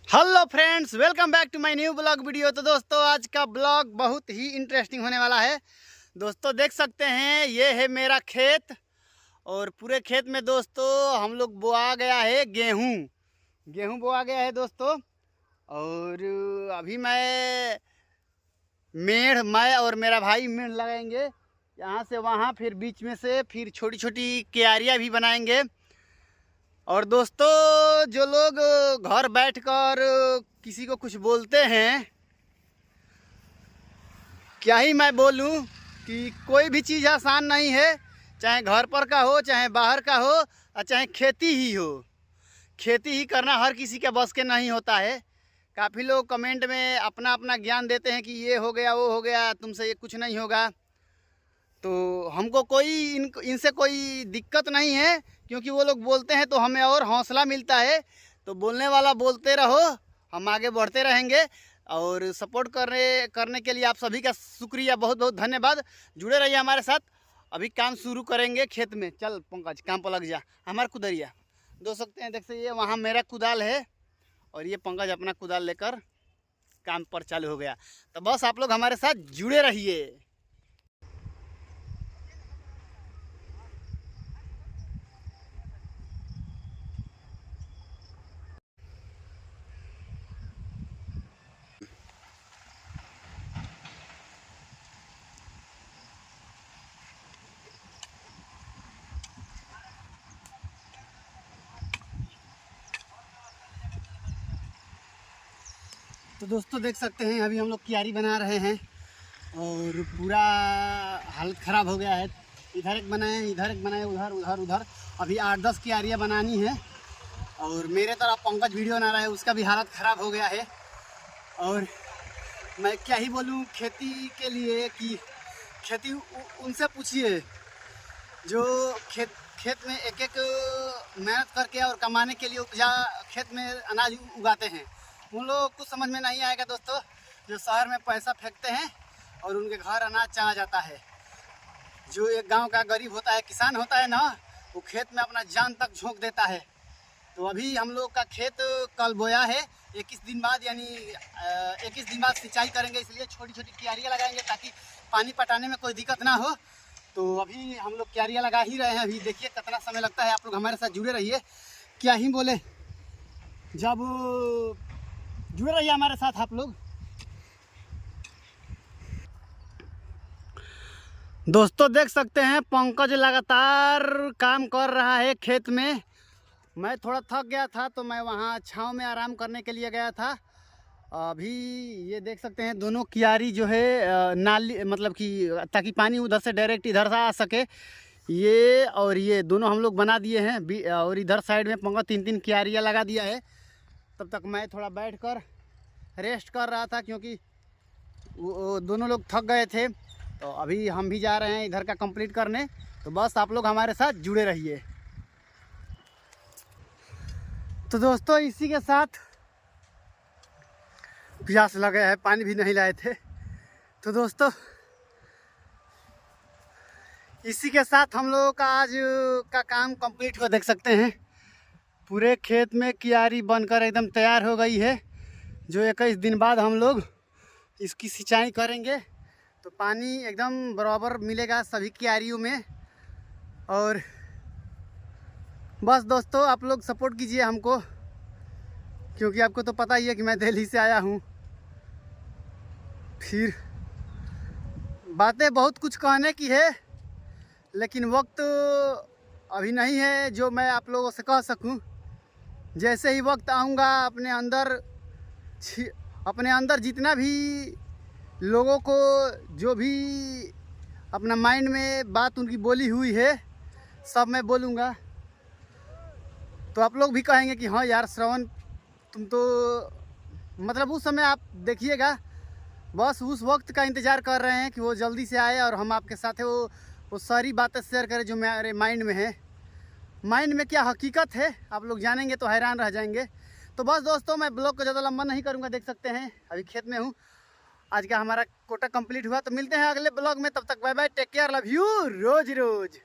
Hello friends, welcome back to my new blog video. तो दोस्तों, आज का ब्लॉग बहुत ही इंटरेस्टिंग होने वाला है। दोस्तों देख सकते हैं, ये है मेरा खेत और पूरे खेत में दोस्तों हम लोग बोआ गया है गेहूं बोआ गया है दोस्तों। और अभी मैं और मेरा भाई मेढ़ लगाएंगे यहाँ से वहाँ, फिर बीच में से फिर छोटी छोटी क्यारियाँ भी बनाएंगे। और दोस्तों, जो लोग घर बैठकर किसी को कुछ बोलते हैं, क्या ही मैं बोलूं कि कोई भी चीज़ आसान नहीं है। चाहे घर पर का हो, चाहे बाहर का हो, और चाहे खेती ही हो। खेती ही करना हर किसी के बस के नहीं होता है। काफ़ी लोग कमेंट में अपना अपना ज्ञान देते हैं कि ये हो गया, वो हो गया, तुमसे ये कुछ नहीं होगा। तो हमको इनसे कोई दिक्कत नहीं है, क्योंकि वो लोग बोलते हैं तो हमें और हौसला मिलता है। तो बोलने वाला बोलते रहो, हम आगे बढ़ते रहेंगे। और सपोर्ट करने के लिए आप सभी का शुक्रिया, बहुत बहुत धन्यवाद। जुड़े रहिए हमारे साथ। अभी काम शुरू करेंगे खेत में। चल पंकज, काम पर लग जा। हमारा कुदरिया देख सकते हैं, ये वहाँ मेरा कुदाल है और ये पंकज अपना कुदाल लेकर काम पर चालू हो गया। तो बस आप लोग हमारे साथ जुड़े रहिए। तो दोस्तों देख सकते हैं, अभी हम लोग क्यारी बना रहे हैं और पूरा हालत ख़राब हो गया है। इधर एक बनाए, उधर उधर उधर। अभी 8-10 क्यारियाँ बनानी है। और मेरे तरफ पंकज वीडियो बना रहा है, उसका भी हालत ख़राब हो गया है। और मैं क्या ही बोलूँ खेती के लिए कि खेती उनसे पूछिए जो खेत में एक एक मेहनत करके और कमाने के लिए उपजा खेत में अनाज उगाते हैं। उन लोगों को समझ में नहीं आएगा दोस्तों, जो शहर में पैसा फेंकते हैं और उनके घर अनाज चला जाता है। जो एक गांव का गरीब होता है, किसान होता है ना, वो खेत में अपना जान तक झोंक देता है। तो अभी हम लोग का खेत कल बोया है। 21 दिन बाद, यानी 21 दिन बाद सिंचाई करेंगे, इसलिए छोटी छोटी क्यारियाँ लगाएंगे ताकि पानी पटाने में कोई दिक्कत ना हो। तो अभी हम लोग क्यारियाँ लगा ही रहे हैं। अभी देखिए कितना समय लगता है। आप लोग हमारे साथ जुड़े रहिए। क्या ही बोले, जब जुड़े रहिए हमारे साथ आप लोग। दोस्तों देख सकते हैं, पंकज लगातार काम कर रहा है खेत में। मैं थोड़ा थक गया था तो मैं वहाँ छांव में आराम करने के लिए गया था। अभी ये देख सकते हैं, दोनों क्यारी जो है नाली, मतलब कि ताकि पानी उधर से डायरेक्ट इधर से आ सके, ये और ये दोनों हम लोग बना दिए हैं। और इधर साइड में पंकज 3-3 क्यारियाँ लगा दिया है। तब तक मैं थोड़ा बैठकर रेस्ट कर रहा था, क्योंकि वो दोनों लोग थक गए थे। तो अभी हम भी जा रहे हैं इधर का कंप्लीट करने। तो बस आप लोग हमारे साथ जुड़े रहिए। तो दोस्तों, इसी के साथ प्यास लगा है, पानी भी नहीं लाए थे। तो दोस्तों, इसी के साथ हम लोगों का आज का काम कंप्लीट हुआ। देख सकते हैं पूरे खेत में क्यारी बनकर एकदम तैयार हो गई है। जो 21 दिन बाद हम लोग इसकी सिंचाई करेंगे तो पानी एकदम बराबर मिलेगा सभी क्यारियों में। और बस दोस्तों, आप लोग सपोर्ट कीजिए हमको, क्योंकि आपको तो पता ही है कि मैं दिल्ली से आया हूँ। फिर बातें बहुत कुछ कहने की है, लेकिन वक्त अभी नहीं है जो मैं आप लोगों से कह सकूं। जैसे ही वक्त आऊँगा, अपने अंदर जितना भी लोगों को जो भी अपना माइंड में बात उनकी बोली हुई है, सब मैं बोलूँगा। तो आप लोग भी कहेंगे कि हाँ यार श्रवण, तुम तो मतलब उस समय आप देखिएगा। बस उस वक्त का इंतज़ार कर रहे हैं कि वो जल्दी से आए और हम आपके साथ वो सारी बातें शेयर करें जो मेरे माइंड में है। माइंड में क्या हकीकत है, आप लोग जानेंगे तो हैरान रह जाएंगे। तो बस दोस्तों, मैं ब्लॉग को ज़्यादा लंबा नहीं करूँगा। देख सकते हैं अभी खेत में हूँ। आज का हमारा कोटा कंप्लीट हुआ। तो मिलते हैं अगले ब्लॉग में, तब तक bye bye, take care, love you, रोज रोज।